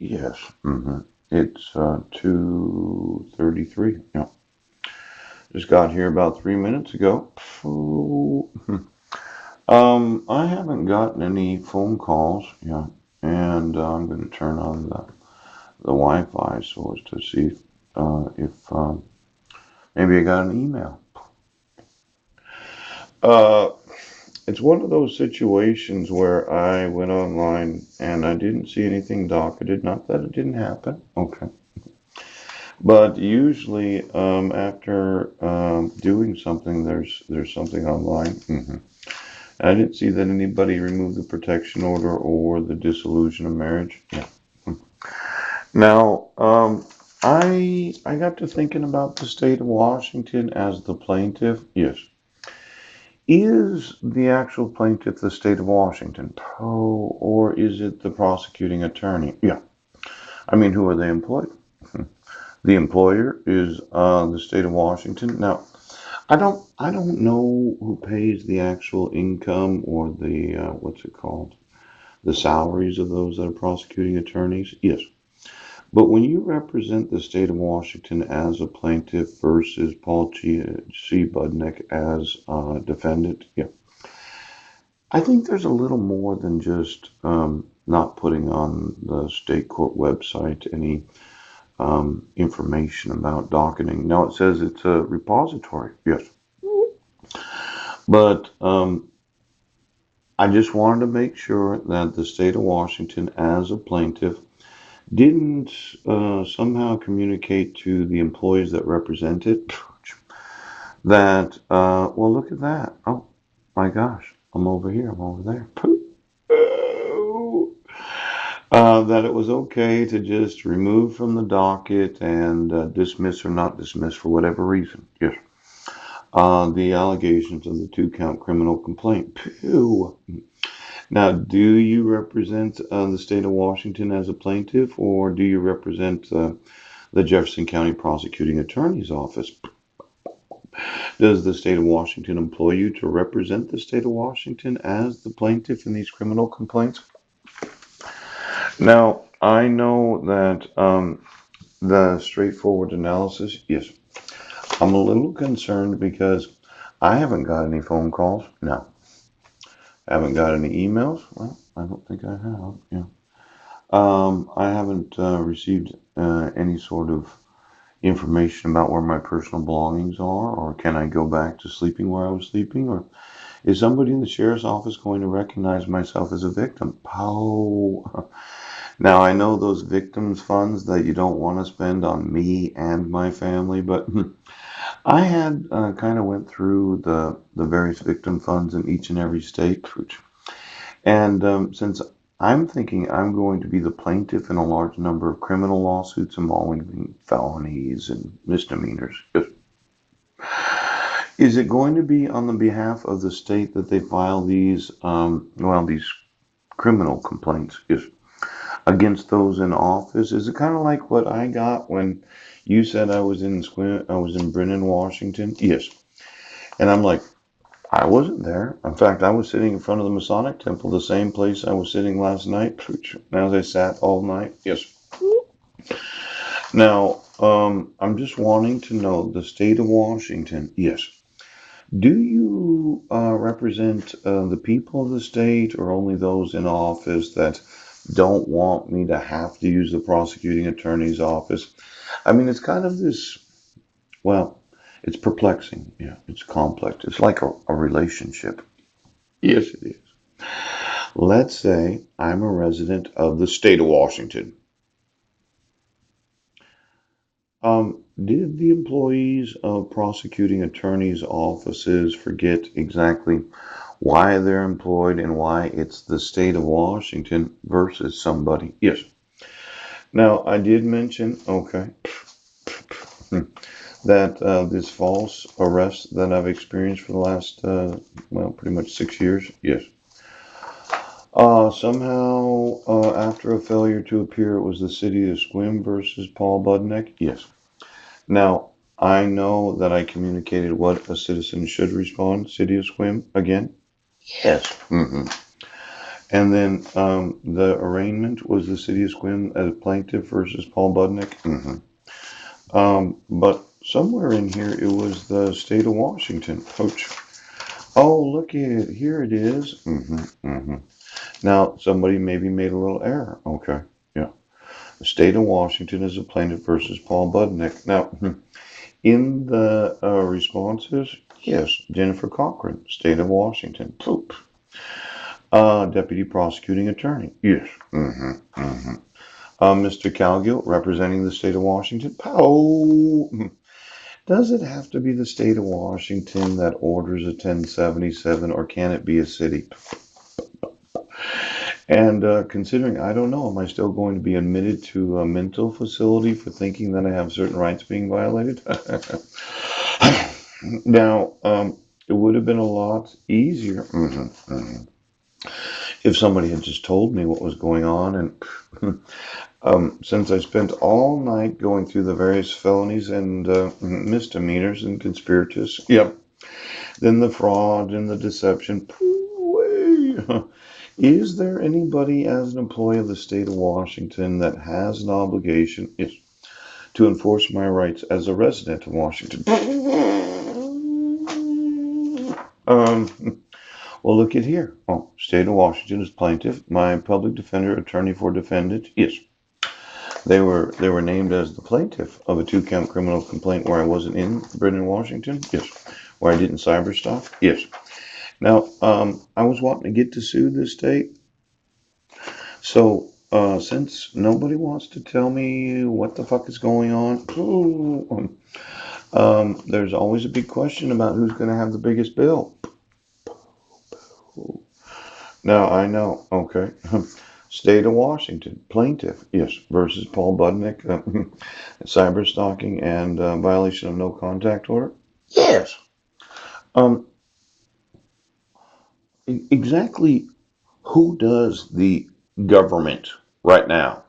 Yes. It's 2:33. Yeah. Just got here about 3 minutes ago. I haven't gotten any phone calls yet, and I'm going to turn on the Wi-Fi so as to see if maybe I got an email. Uh, it's one of those situations where I went online and I didn't see anything docketed. Not that it didn't happen. Okay. But usually, after doing something, there's something online. I didn't see that anybody removed the protection order or the dissolution of marriage. Yeah. Now, I got to thinking about the state of Washington as the plaintiff. Yes. Is the actual plaintiff the state of Washington? Oh, or is it the prosecuting attorney? Yeah. I mean, who are they employed? The employer is the state of Washington. Now, I don't know who pays the actual income or the what's it called? The salaries of those that are prosecuting attorneys. Yes. But when you represent the state of Washington as a plaintiff versus Paul C. Budnick as a defendant, yeah, I think there's a little more than just not putting on the state court website any information about docketing. Now it says it's a repository, yes, but I just wanted to make sure that the state of Washington, as a plaintiff, didn't somehow communicate to the employees that represent it that, well, look at that. Oh my gosh, I'm over here, I'm over there. That it was okay to just remove from the docket and dismiss or not dismiss for whatever reason. Yes. The allegations of the two-count criminal complaint. Pew. Now, do you represent the state of Washington as a plaintiff, or do you represent the Jefferson County Prosecuting Attorney's Office? Does the state of Washington employ you to represent the state of Washington as the plaintiff in these criminal complaints? Now, I know that the straightforward analysis, yes, I'm a little concerned because I haven't got any phone calls. No. I haven't got any emails. Well, I don't think I have. Yeah. I haven't received any sort of information about where my personal belongings are, or can I go back to sleeping where I was sleeping, or is somebody in the sheriff's office going to recognize myself as a victim? Oh, now I know those victims funds that you don't want to spend on me and my family, but I had kind of went through the various victim funds in each and every state, and since I'm thinking I'm going to be the plaintiff in a large number of criminal lawsuits involving felonies and misdemeanors, is it going to be on the behalf of the state that they file these, well, these criminal complaints against those in office? Is it kind of like what I got when you said I was in Brennan, Washington? Yes. And I'm like, I wasn't there. In fact, I was sitting in front of the Masonic Temple, the same place I was sitting last night. As I sat all night. Yes. Now, I'm just wanting to know the state of Washington. Yes. Do you represent the people of the state, or only those in office that don't want me to have to use the prosecuting attorney's office? I mean, it's kind of this, well, it's perplexing. Yeah, it's complex. It's like a relationship. Yes, it is. Let's say I'm a resident of the state of Washington. Did the employees of prosecuting attorneys' offices forget exactly why they're employed and why it's the state of Washington versus somebody? Yes. Now, I did mention, okay, that this false arrest that I've experienced for the last, well, pretty much 6 years. Yes. Somehow, after a failure to appear, it was the city of Squim versus Paul Budnick. Yes. Now, I know that I communicated what a citizen should respond. City of Squim again. Yes. And then the arraignment was the city of Sequim as plaintiff versus Paul Budnick. But somewhere in here it was the state of Washington. Coach. Oh, look at it. Here it is. Now, somebody maybe made a little error. Okay. Yeah. The state of Washington is a plaintiff versus Paul Budnick. Now, in the responses, yes, Jennifer Cochran, state of Washington. Poop. Deputy prosecuting attorney. Yes. Mr. Calgill, representing the state of Washington. Pow. Does it have to be the state of Washington that orders a 1077, or can it be a city? And considering, I don't know, am I still going to be admitted to a mental facility for thinking that I have certain rights being violated? Now, it would have been a lot easier if somebody had just told me what was going on. And since I spent all night going through the various felonies and misdemeanors and conspirators, yep, then the fraud and the deception. Is there anybody as an employee of the state of Washington that has an obligation to enforce my rights as a resident of Washington? Well, look at here. Oh, state of Washington is plaintiff. My public defender, attorney for defendant. Yes, they were named as the plaintiff of a 2-count criminal complaint where I wasn't in Brendan, Washington. Yes, where I didn't cyberstalk. Yes. Now, I was wanting to get to sue this state. So, since nobody wants to tell me what the fuck is going on, there's always a big question about who's going to have the biggest bill. Now, I know, okay. State of Washington, plaintiff, yes, versus Paul Budnick, cyber stalking and violation of no contact order. Yes. Um, exactly who does the government right now